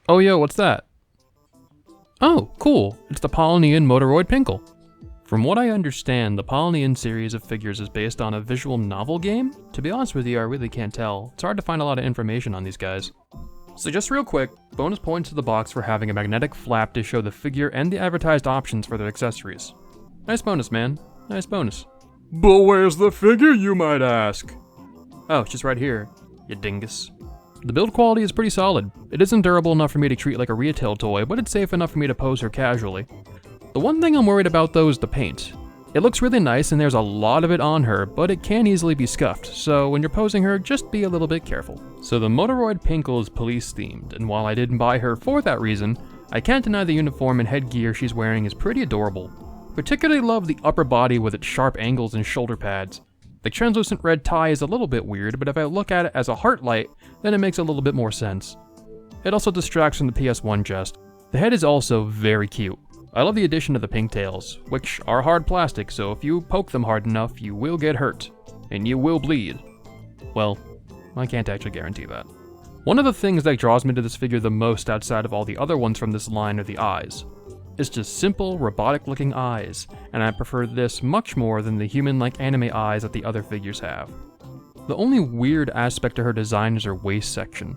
Oh yo, what's that? Oh, cool, it's the Polynian Motoroid Pinkle. From what I understand, the Polynian series of figures is based on a visual novel game. To be honest with you, I really can't tell. It's hard to find a lot of information on these guys. So just real quick, bonus points to the box for having a magnetic flap to show the figure and the advertised options for their accessories. Nice bonus, man. Nice bonus. But where's the figure, you might ask? Oh, it's just right here, you dingus. The build quality is pretty solid. It isn't durable enough for me to treat like a retail toy, but it's safe enough for me to pose her casually. The one thing I'm worried about though is the paint. It looks really nice and there's a lot of it on her, but it can easily be scuffed, so when you're posing her, just be a little bit careful. So the Motoroid Pinkle is police themed, and while I didn't buy her for that reason, I can't deny the uniform and headgear she's wearing is pretty adorable. Particularly love the upper body with its sharp angles and shoulder pads. The translucent red tie is a little bit weird, but if I look at it as a heart light, then it makes a little bit more sense. It also distracts from the PS1 chest. The head is also very cute. I love the addition of the pigtails, which are hard plastic, so if you poke them hard enough, you will get hurt. And you will bleed. Well, I can't actually guarantee that. One of the things that draws me to this figure the most outside of all the other ones from this line are the eyes. It's just simple, robotic-looking eyes, and I prefer this much more than the human-like anime eyes that the other figures have. The only weird aspect to her design is her waist section.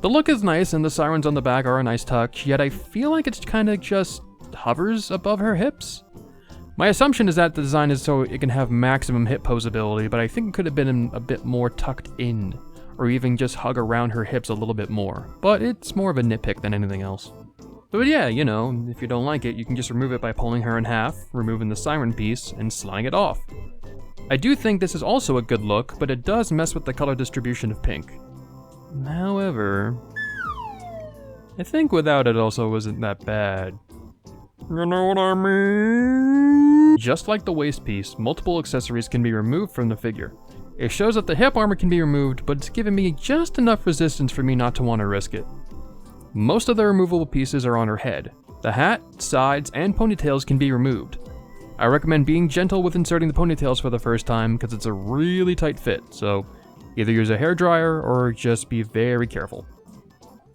The look is nice and the sirens on the back are a nice touch, yet I feel like it's kinda just hovers above her hips. My assumption is that the design is so it can have maximum hip posability, but I think it could have been a bit more tucked in, or even just hug around her hips a little bit more, but it's more of a nitpick than anything else. But yeah, you know, if you don't like it, you can just remove it by pulling her in half, removing the siren piece, and sliding it off. I do think this is also a good look, but it does mess with the color distribution of pink. However, I think without it also wasn't that bad. You know what I mean? Just like the waist piece, multiple accessories can be removed from the figure. It shows that the hip armor can be removed, but it's given me just enough resistance for me not to want to risk it. Most of the removable pieces are on her head. The hat, sides, and ponytails can be removed. I recommend being gentle with inserting the ponytails for the first time because it's a really tight fit, so either use a hairdryer or just be very careful.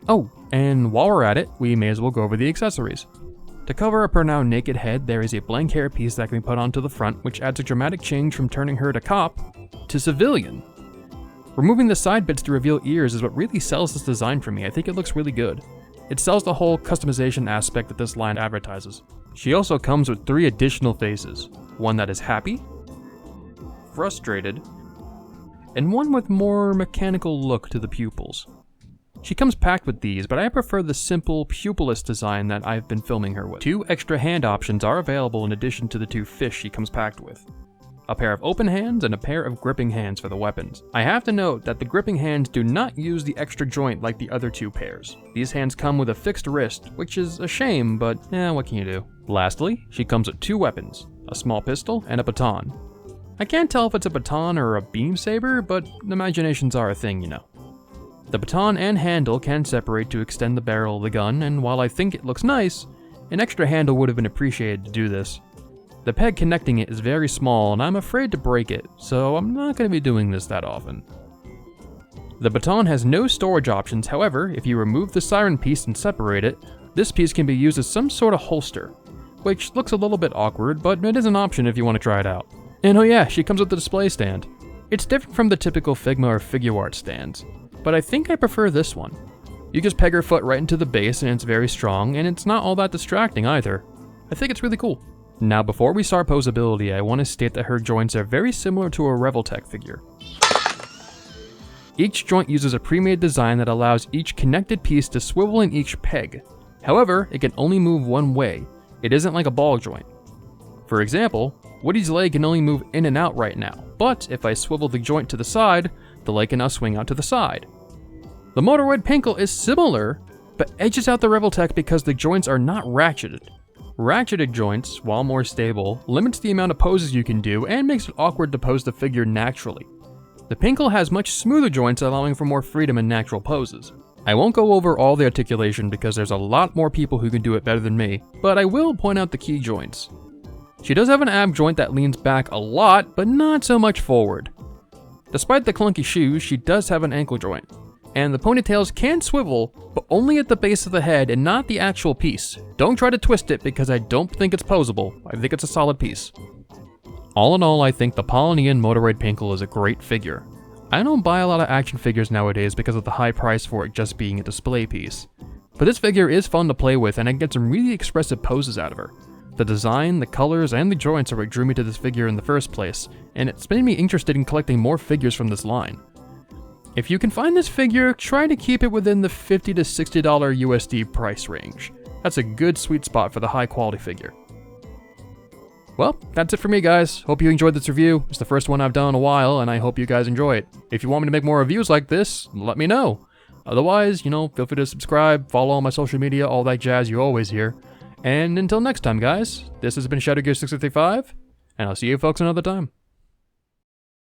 Oh, and while we're at it, we may as well go over the accessories. To cover up her now naked head, there is a blank hair piece that can be put onto the front, which adds a dramatic change from turning her to cop to civilian. Removing the side bits to reveal ears is what really sells this design for me. I think it looks really good. It sells the whole customization aspect that this line advertises. She also comes with 3 additional faces. One that is happy, frustrated, and one with more mechanical look to the pupils. She comes packed with these, but I prefer the simple, pupilless design that I've been filming her with. 2 extra hand options are available in addition to the 2 fish she comes packed with. A pair of open hands and a pair of gripping hands for the weapons. I have to note that the gripping hands do not use the extra joint like the other 2 pairs. These hands come with a fixed wrist, which is a shame, but what can you do? Lastly, she comes with 2 weapons, a small pistol and a baton. I can't tell if it's a baton or a beam saber, but imaginations are a thing, you know. The baton and handle can separate to extend the barrel of the gun, and while I think it looks nice, an extra handle would have been appreciated to do this. The peg connecting it is very small and I'm afraid to break it, so I'm not going to be doing this that often. The baton has no storage options, however, if you remove the siren piece and separate it, this piece can be used as some sort of holster, which looks a little bit awkward, but it is an option if you want to try it out. And oh yeah, she comes with a display stand. It's different from the typical Figma or Figuart stands, but I think I prefer this one. You just peg her foot right into the base and it's very strong, and it's not all that distracting either. I think it's really cool. Now before we start posability, I want to state that her joints are very similar to a Reveltech figure. Each joint uses a pre-made design that allows each connected piece to swivel in each peg. However, it can only move one way. It isn't like a ball joint. For example, Woody's leg can only move in and out right now, but if I swivel the joint to the side, the leg can now swing out to the side. The Motoroid Pinkle is similar, but edges out the Reveltech because the joints are not ratcheted. Ratcheted joints, while more stable, limits the amount of poses you can do and makes it awkward to pose the figure naturally. The Pinkle has much smoother joints, allowing for more freedom in natural poses. I won't go over all the articulation because there's a lot more people who can do it better than me, but I will point out the key joints. She does have an ab joint that leans back a lot, but not so much forward. Despite the clunky shoes, she does have an ankle joint. And the ponytails can swivel, but only at the base of the head and not the actual piece. Don't try to twist it because I don't think it's posable. I think it's a solid piece. All in all, I think the Polynian Motoroid Pinkle is a great figure. I don't buy a lot of action figures nowadays because of the high price for it just being a display piece. But this figure is fun to play with and I get some really expressive poses out of her. The design, the colors, and the joints are what drew me to this figure in the first place, and it's made me interested in collecting more figures from this line. If you can find this figure, try to keep it within the $50 to $60 USD price range. That's a good sweet spot for the high quality figure. Well, that's it for me guys. Hope you enjoyed this review. It's the first one I've done in a while, and I hope you guys enjoy it. If you want me to make more reviews like this, let me know. Otherwise, feel free to subscribe, follow all my social media, all that jazz you always hear. And until next time, guys, this has been shadowgear635, and I'll see you folks another time.